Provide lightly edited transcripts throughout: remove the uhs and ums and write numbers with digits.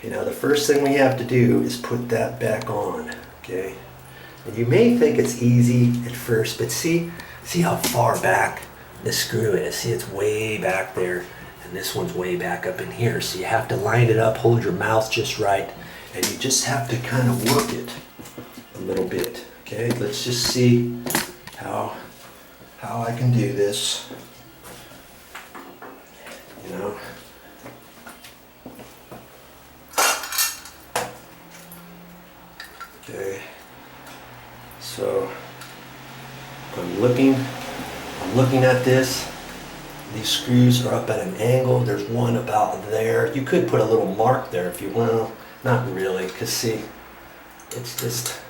Okay, now the first thing we have to do is put that back on, okay? And you may think it's easy at first, but see how far back this screw is. See, it's way back there, and this one's way back up in here. So you have to line it up, hold your mouth just right, and you just have to kind of work it a little bit, okay? Let's just see how I can do this, you know? Okay, so I'm looking at this. These screws are up at an angle. There's one about there. You could put a little mark there if you want. Well, not really, because see, it's just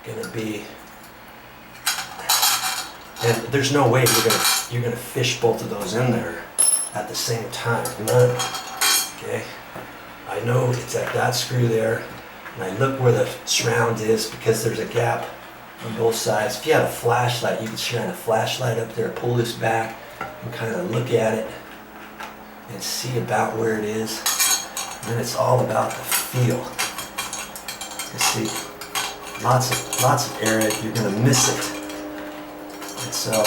gonna be, and there's no way you're gonna fish both of those in there at the same time. None. Okay, I know it's at that screw there, and I look where the surround is because there's a gap on both sides. If you had a flashlight, you could shine a flashlight up there, pull this back, and kind of look at it and see about where it is. And then it's all about the feel. You see, lots of area, you're gonna miss it. And so,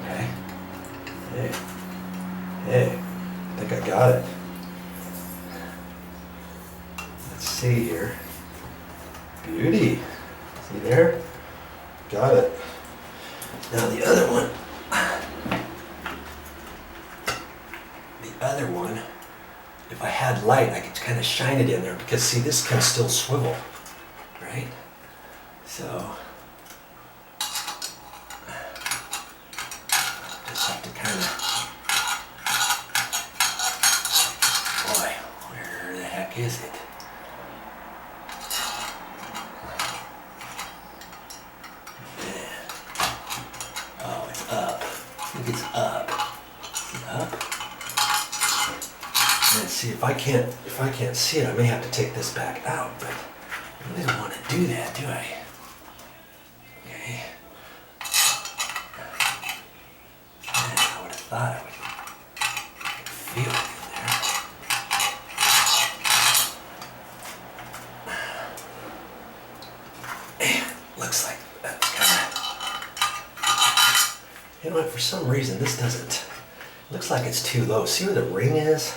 okay. Hey, I think I got it. Let's see here. Beauty. See there? Got it. Now the other one. If I had light, I could kind of shine it in there because see, this can still swivel, right? So just have to kind of, boy, where the heck is it? Oh, it's up. I think it's up. Is it up? And see, if I can't see it, I may have to take this back out, but I really don't want to do that, do I? Okay. Man, I would have thought I would feel it in there. Man, looks like that's kind of, you know what, for some reason this doesn't, looks like it's too low. See where the ring is?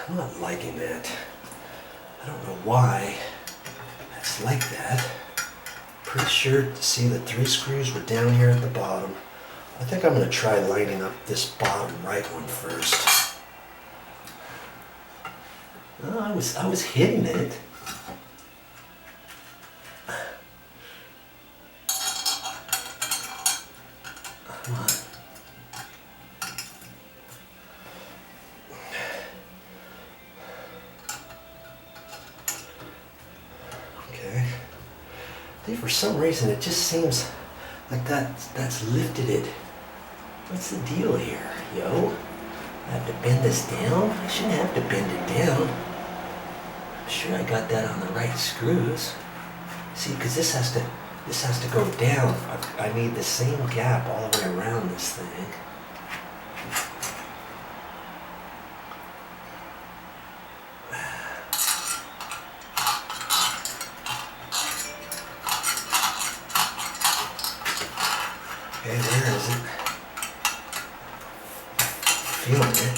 I'm not liking that. I don't know why that's like that. Pretty sure to see the 3 screws were down here at the bottom. I think I'm going to try lining up this bottom right one first. Oh, I was hitting it. Come on. For some reason, it just seems like that's lifted it. What's the deal here, yo? I have to bend this down? I shouldn't have to bend it down. I'm sure I got that on the right screws. See, because this has to go down. I need the same gap all the way around this thing. Okay, where is it? Feeling it.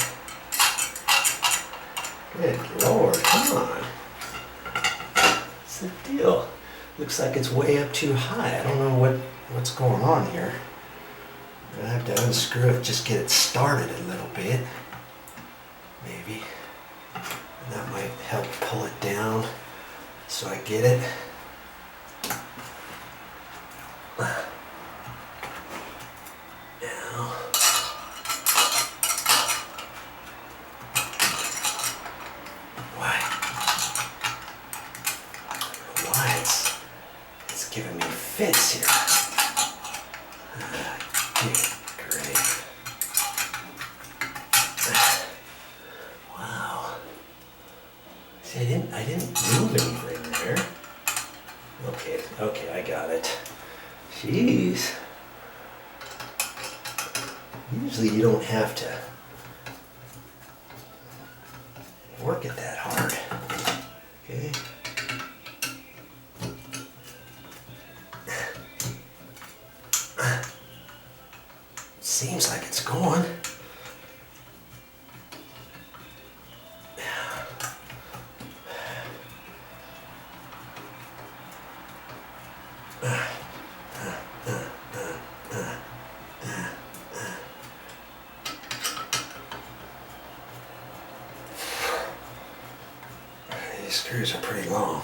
Good Lord, come on. What's the deal? Looks like it's way up too high. I don't know what's going on here. I'm gonna have to unscrew it, just get it started a little bit. Maybe. And that might help pull it down so I get it. Giving me fits here. Great. Wow. See, I didn't move anything there. Okay, I got it. Jeez. Usually you don't have to work it that hard. Okay. Seems like it's going. These screws are pretty long.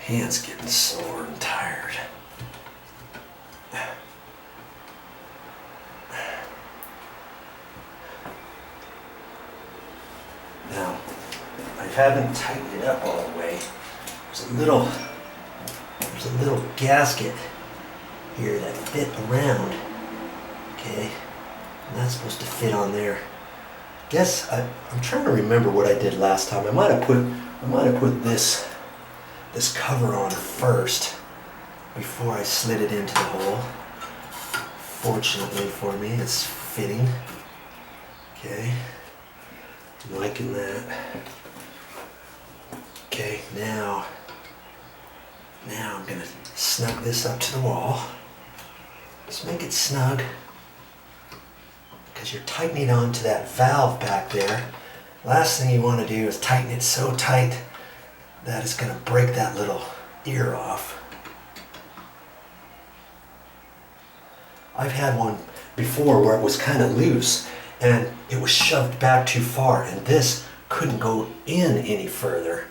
Hands getting sore and tired. Now, I haven't tightened it up all the way. There's a little gasket here that fit around. Okay, and that's supposed to fit on there. Guess I'm trying to remember what I did last time. I might have put this cover on first before I slid it into the hole. Fortunately for me, it's fitting. Okay, I'm liking that. Okay, now I'm gonna snug this up to the wall. Just make it snug, because you're tightening onto that valve back there. Last thing you want to do is tighten it so tight that it's gonna break that little ear off. I've had one before where it was kind of loose and it was shoved back too far, and this couldn't go in any further.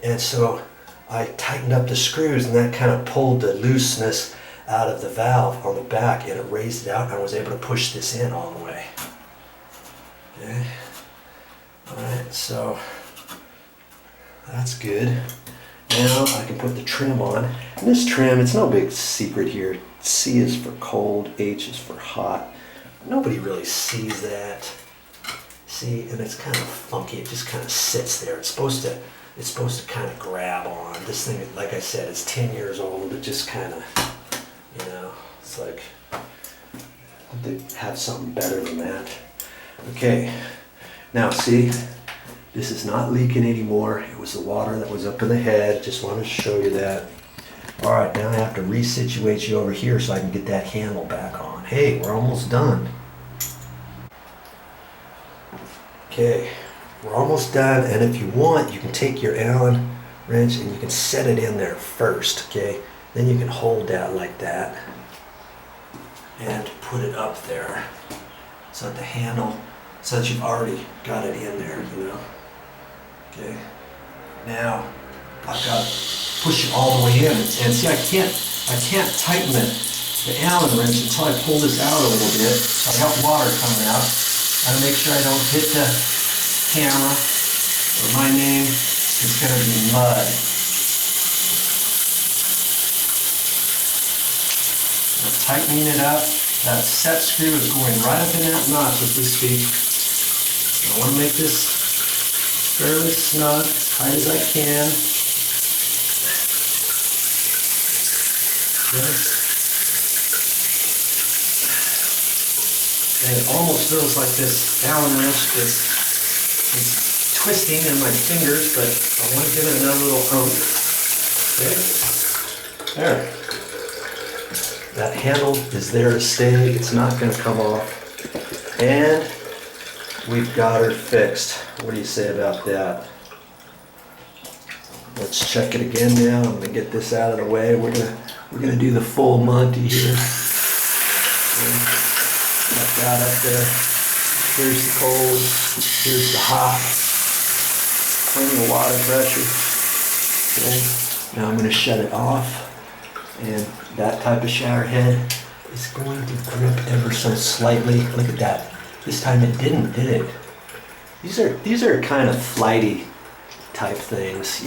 And so I tightened up the screws, and that kind of pulled the looseness out of the valve on the back, and it raised it out, and I was able to push this in all the way. Okay. Alright, so that's good. Now I can put the trim on. And this trim, it's no big secret here. C is for cold, H is for hot. Nobody really sees that. See, and it's kind of funky. It just kind of sits there. It's supposed to kind of grab on. This thing, like I said, it's 10 years old. It just kind of, it's like they have something better than that. Okay, now see, this is not leaking anymore. It was the water that was up in the head. Just wanted to show you that. All right, now I have to resituate you over here so I can get that handle back on. Hey, we're almost done. Okay, we're almost done, and if you want, you can take your Allen wrench and you can set it in there first, okay? Then you can hold that like that and put it up there so that the handle, so that you've already got it in there, Okay, now I've got to push it all the way in, and see, I can't tighten the Allen wrench until I pull this out a little bit. So I got water coming out. Gotta make sure I don't hit the camera or my name. It's gonna be mud. I'm tightening it up. That set screw is going right up in that notch as we speak. I want to make this fairly snug, as tight as I can. Okay. And it almost feels like this Allen wrench is twisting in my fingers, but I want to give it another little Okay. There. That handle is there to stay. It's not going to come off. And we've got her fixed. What do you say about that? Let's check it again now. I'm going to get this out of the way. We're going to do the full Monty here. Got that up there. Here's the cold. Here's the hot. Plenty of water pressure. Okay. Now I'm going to shut it off. And that type of shower head is going to grip ever so slightly. Look at that. This time it didn't, did it? These are kind of flighty type things,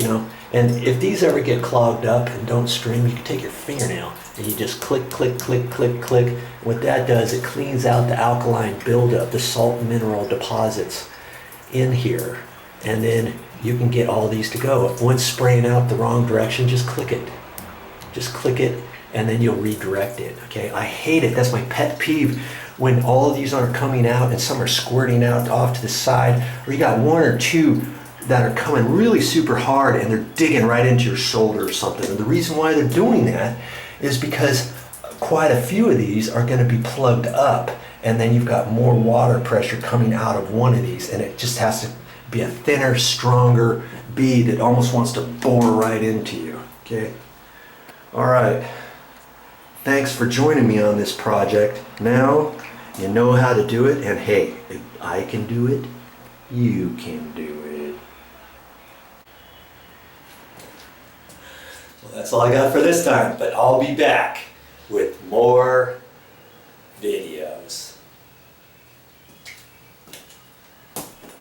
And if these ever get clogged up and don't stream, you can take your fingernail and you just click, click, click, click, click. What that does, it cleans out the alkaline buildup, the salt and mineral deposits in here. And then you can get all these to go. If one's spraying out the wrong direction, just click it. Just click it, and then you'll redirect it, okay? I hate it. That's my pet peeve when all of these aren't coming out and some are squirting out off to the side, or you got one or two that are coming really super hard and they're digging right into your shoulder or something. And the reason why they're doing that is because quite a few of these are going to be plugged up, and then you've got more water pressure coming out of one of these, and it just has to be a thinner, stronger bead that almost wants to bore right into you. Okay? All right. Thanks for joining me on this project. Now you know how to do it, and hey, if I can do it, you can do it. Well, that's all I got for this time, but I'll be back with more videos.